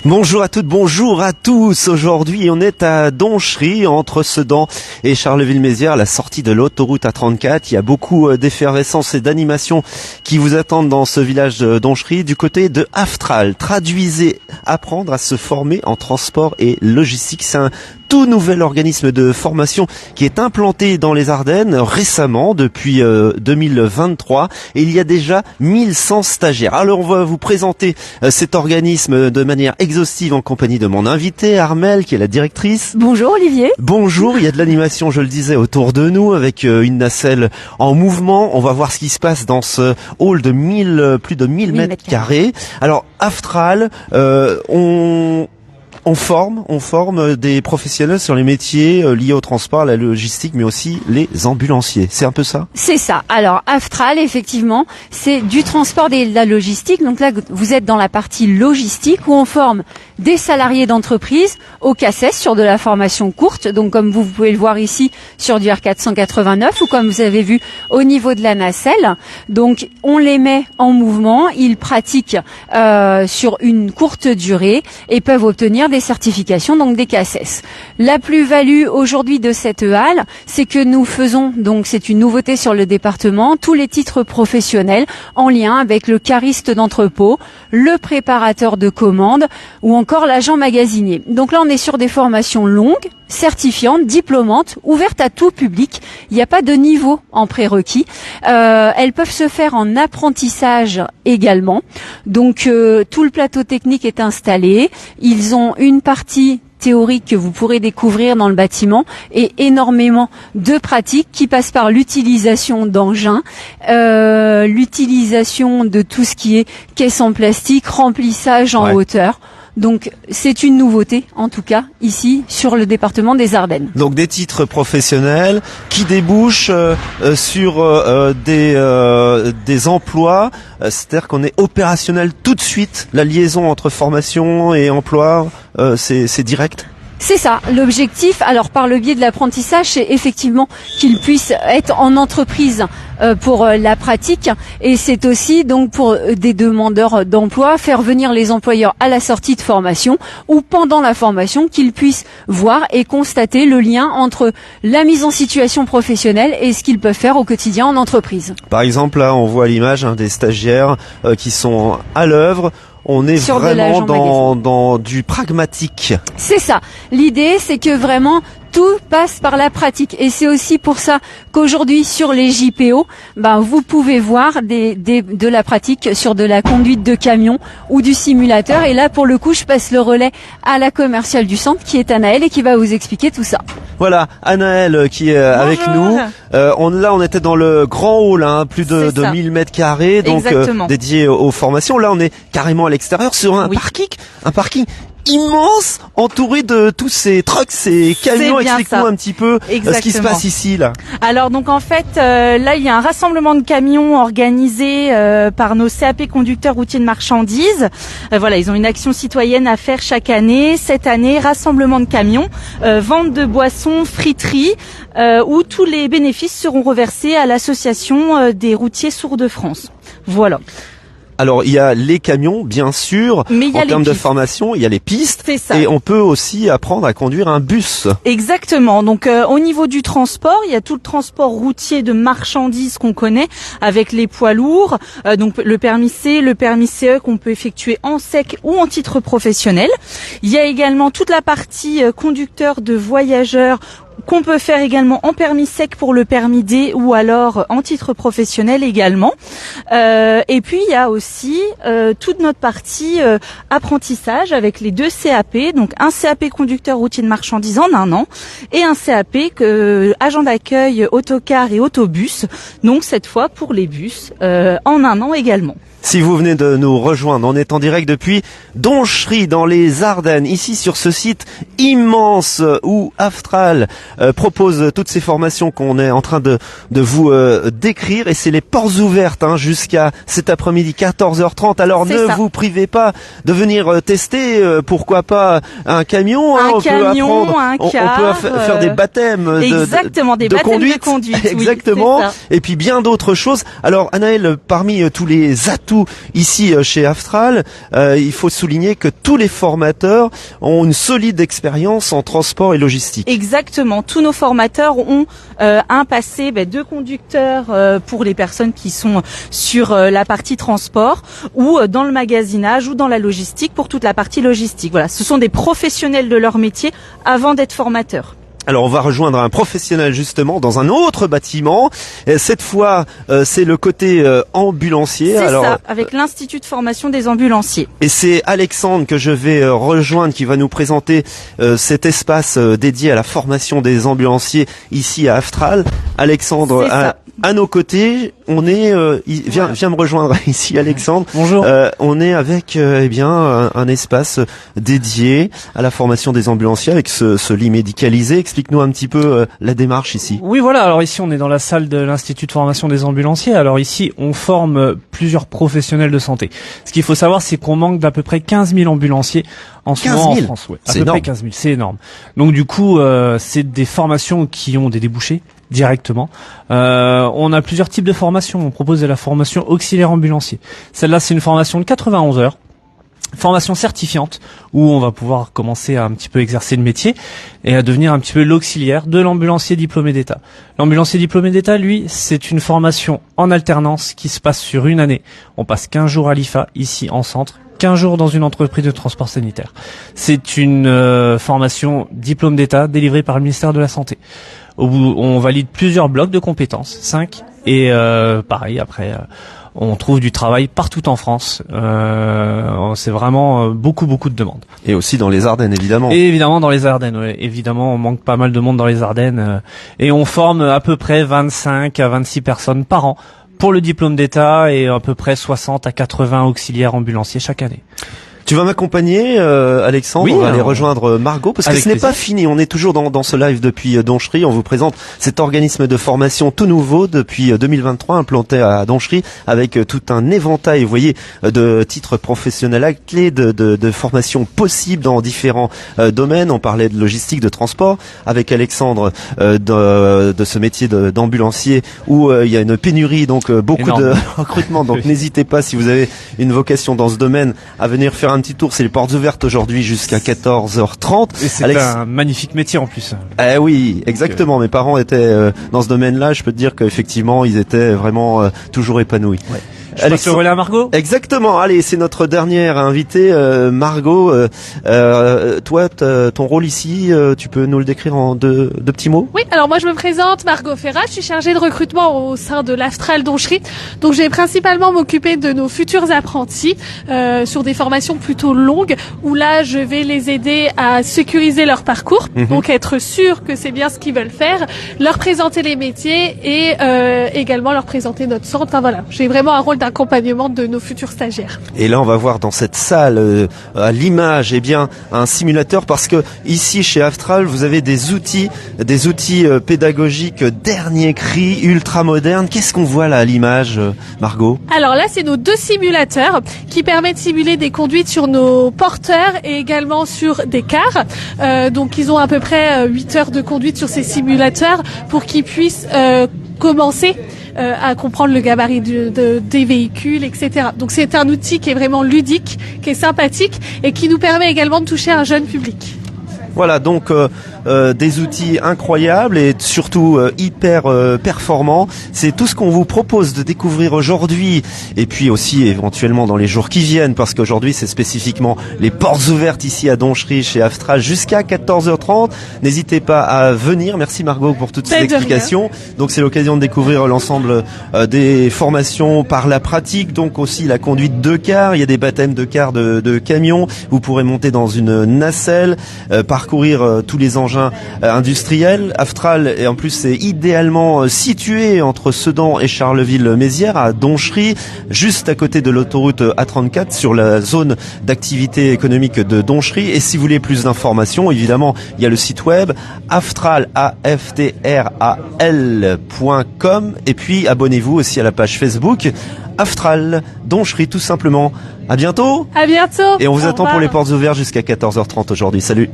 Bonjour à toutes, bonjour à tous. Aujourd'hui, on est à Donchery, entre Sedan et Charleville-Mézières, la sortie de l'autoroute A34. Il y a beaucoup d'effervescence et d'animation qui vous attendent dans ce village de Donchery. Du côté de Aftral, traduisez, apprendre à se former en transport et logistique. C'est un tout nouvel organisme de formation qui est implanté dans les Ardennes récemment, depuis 2023. Et il y a déjà 1100 stagiaires. Alors, on va vous présenter cet organisme de manière exhaustive en compagnie de mon invité, Armelle, qui est la directrice. Bonjour Olivier. Bonjour, il y a de l'animation, je le disais, autour de nous, avec une nacelle en mouvement. On va voir ce qui se passe dans ce hall de plus de 1000 mètres carrés. Alors, Aftral, on forme des professionnels sur les métiers liés au transport, à la logistique, mais aussi les ambulanciers. C'est un peu ça? C'est ça. Alors, Aftral, effectivement, c'est du transport et de la logistique. Donc là, vous êtes dans la partie logistique où on forme des salariés d'entreprise au CACES sur de la formation courte. Donc, comme vous pouvez le voir ici sur du R489 ou comme vous avez vu au niveau de la nacelle. Donc, on les met en mouvement. Ils pratiquent sur une courte durée et peuvent obtenir des certifications, donc des CACES. La plus-value aujourd'hui de cette halle, c'est que nous faisons, donc c'est une nouveauté sur le département, tous les titres professionnels en lien avec le cariste d'entrepôt, le préparateur de commandes ou encore l'agent magasinier. Donc là, on est sur des formations longues, certifiantes, diplômantes, ouvertes à tout public. Il n'y a pas de niveau en prérequis. Elles peuvent se faire en apprentissage également. Donc tout le plateau technique est installé. Ils ont une partie théorique que vous pourrez découvrir dans le bâtiment et énormément de pratiques qui passent par l'utilisation d'engins, l'utilisation de tout ce qui est caisse en plastique, remplissage en hauteur. Donc c'est une nouveauté, en tout cas, ici, sur le département des Ardennes. Donc des titres professionnels qui débouchent sur des emplois, c'est-à-dire qu'on est opérationnel tout de suite. La liaison entre formation et emploi, c'est direct. C'est ça, l'objectif, alors par le biais de l'apprentissage, c'est effectivement qu'ils puissent être en entreprise pour la pratique et c'est aussi donc pour des demandeurs d'emploi, faire venir les employeurs à la sortie de formation ou pendant la formation qu'ils puissent voir et constater le lien entre la mise en situation professionnelle et ce qu'ils peuvent faire au quotidien en entreprise. Par exemple, là, on voit à l'image des stagiaires qui sont à l'œuvre. On est sur vraiment dans du pragmatique. C'est ça. L'idée, c'est que vraiment tout passe par la pratique. Et c'est aussi pour ça qu'aujourd'hui, sur les JPO, vous pouvez voir de la pratique sur de la conduite de camion ou du simulateur. Et là, pour le coup, je passe le relais à la commerciale du centre, qui est Anaëlle, et qui va vous expliquer tout ça. Voilà, Anaëlle qui est avec nous. On était dans le grand hall, plus de 1000 mètres carrés, donc dédié aux formations. Là, on est carrément à l'extérieur sur un parking immense, entouré de tous ces trucks, ces camions. Explique-nous un petit peu ce qui se passe ici, là. Alors donc en fait, là il y a un rassemblement de camions organisé par nos CAP conducteurs routiers de marchandises. Voilà, ils ont une action citoyenne à faire chaque année. Cette année, rassemblement de camions, vente de boissons, friterie, où tous les bénéfices seront reversés à l'association des routiers sourds de France. Voilà. Alors, il y a les camions, bien sûr. Mais en termes de formation, il y a les pistes. C'est ça. Et on peut aussi apprendre à conduire un bus. Exactement. Donc, au niveau du transport, il y a tout le transport routier de marchandises qu'on connaît, avec les poids lourds. Donc, le permis C, le permis CE qu'on peut effectuer en sec ou en titre professionnel. Il y a également toute la partie conducteur de voyageurs qu'on peut faire également en permis sec pour le permis D ou alors en titre professionnel également. Et puis il y a aussi toute notre partie apprentissage avec les 2 CAP, donc un CAP conducteur routier de marchandises en 1 an et un CAP agent d'accueil autocar et autobus, donc cette fois pour les bus en 1 an également. Si vous venez de nous rejoindre, on est en direct depuis Donchery dans les Ardennes, ici sur ce site immense où Aftral propose toutes ces formations qu'on est en train de vous décrire, et c'est les portes ouvertes jusqu'à cet après-midi 14h30. Alors vous privez pas de venir tester, pourquoi pas un camion, on peut apprendre, on peut faire des baptêmes de conduite. Exactement. Exactement. Oui, et puis bien d'autres choses. Alors Anaëlle, parmi tous les atouts surtout ici chez Aftral, il faut souligner que tous les formateurs ont une solide expérience en transport et logistique. Exactement. Tous nos formateurs ont un passé de conducteur pour les personnes qui sont sur la partie transport ou dans le magasinage ou dans la logistique pour toute la partie logistique. Voilà, ce sont des professionnels de leur métier avant d'être formateurs. Alors on va rejoindre un professionnel justement dans un autre bâtiment. Et cette fois, c'est le côté ambulancier. C'est ça, avec l'Institut de formation des ambulanciers. Et c'est Alexandre que je vais rejoindre qui va nous présenter cet espace dédié à la formation des ambulanciers ici à Aftral. Alexandre, à nos côtés, on est viens me rejoindre ici, Alexandre. Bonjour. On est avec un espace dédié à la formation des ambulanciers avec ce lit médicalisé. Explique-nous un petit peu la démarche ici. Oui, voilà. Alors ici, on est dans la salle de l'Institut de formation des ambulanciers. Alors ici, on forme plusieurs professionnels de santé. Ce qu'il faut savoir, c'est qu'on manque d'à peu près 15 000 ambulanciers en ce moment en France. Ouais, à peu près 15 000. C'est énorme. Donc du coup, c'est des formations qui ont des débouchés directement. On a plusieurs types de formations. On propose de la formation auxiliaire ambulancier. Celle-là, c'est une formation de 91 heures. Formation certifiante où on va pouvoir commencer à un petit peu exercer le métier et à devenir un petit peu l'auxiliaire de l'ambulancier diplômé d'État. L'ambulancier diplômé d'État, lui, c'est une formation en alternance qui se passe sur une année. On passe 15 jours à l'IFA, ici en centre, 15 jours dans une entreprise de transport sanitaire. C'est une formation diplôme d'État délivrée par le ministère de la Santé. Où on valide plusieurs blocs de compétences, 5, et pareil, après... on trouve du travail partout en France. C'est vraiment beaucoup de demandes. Et aussi dans les Ardennes, évidemment. Et évidemment dans les Ardennes, ouais. Évidemment, on manque pas mal de monde dans les Ardennes. Et on forme à peu près 25 à 26 personnes par an pour le diplôme d'État et à peu près 60 à 80 auxiliaires ambulanciers chaque année. Tu vas m'accompagner, Alexandre. Oui, on va aller rejoindre Margot parce que ce n'est pas fini. On est toujours dans ce live depuis Donchery. On vous présente cet organisme de formation tout nouveau depuis 2023 implanté à Donchery avec tout un éventail, vous voyez, de titres professionnels à clé, de formations possibles dans différents domaines. On parlait de logistique, de transport avec Alexandre de ce métier d'ambulancier où il y a une pénurie, donc beaucoup de recrutement. Donc n'hésitez pas si vous avez une vocation dans ce domaine à venir faire un petit tour. C'est les portes ouvertes aujourd'hui jusqu'à 14h30. Et c'est un magnifique métier en plus. Eh oui, exactement. Mes parents étaient dans ce domaine-là. Je peux te dire qu'effectivement, ils étaient vraiment toujours épanouis. Ouais. Je passe le relais à Margot. Exactement. Allez, c'est notre dernière invitée, Margot. Toi, ton rôle ici, tu peux nous le décrire en deux petits mots? Oui, alors moi je me présente, Margot Ferrat, je suis chargée de recrutement au sein de l'Aftral Donchery. Donc je vais principalement m'occuper de nos futurs apprentis sur des formations plutôt longues où là je vais les aider à sécuriser leur parcours, donc être sûr que c'est bien ce qu'ils veulent faire, leur présenter les métiers et également leur présenter notre centre. Enfin voilà, j'ai vraiment un rôle d'accompagnement de nos futurs stagiaires. Et là, on va voir dans cette salle, à l'image, un simulateur parce que ici, chez Aftral, vous avez des outils pédagogiques dernier cri, ultra modernes. Qu'est-ce qu'on voit là à l'image, Margot? Alors là, c'est nos 2 simulateurs qui permettent de simuler des conduites sur nos porteurs et également sur des cars. Donc, ils ont à peu près 8 heures de conduite sur ces simulateurs pour qu'ils puissent commencer à comprendre le gabarit des véhicules, etc. Donc c'est un outil qui est vraiment ludique, qui est sympathique et qui nous permet également de toucher un jeune public. Voilà, donc des outils incroyables et surtout hyper performants. C'est tout ce qu'on vous propose de découvrir aujourd'hui et puis aussi éventuellement dans les jours qui viennent parce qu'aujourd'hui c'est spécifiquement les portes ouvertes ici à Donchery chez Aftral jusqu'à 14h30. N'hésitez pas à venir. Merci Margot pour toutes ces explications. Donc c'est l'occasion de découvrir l'ensemble des formations par la pratique, donc aussi la conduite de car. Il y a des baptêmes de car de camions. Vous pourrez monter dans une nacelle, parcourir tous les engins industriels. Aftral, et en plus c'est idéalement situé entre Sedan et Charleville-Mézières à Donchery, juste à côté de l'autoroute A34 sur la zone d'activité économique de Donchery. Et si vous voulez plus d'informations, évidemment, il y a le site web aftral, aftral.com, et puis abonnez-vous aussi à la page Facebook Aftral Donchery tout simplement. À bientôt. À bientôt. Et on vous attend pour les portes ouvertes jusqu'à 14h30 aujourd'hui. Salut.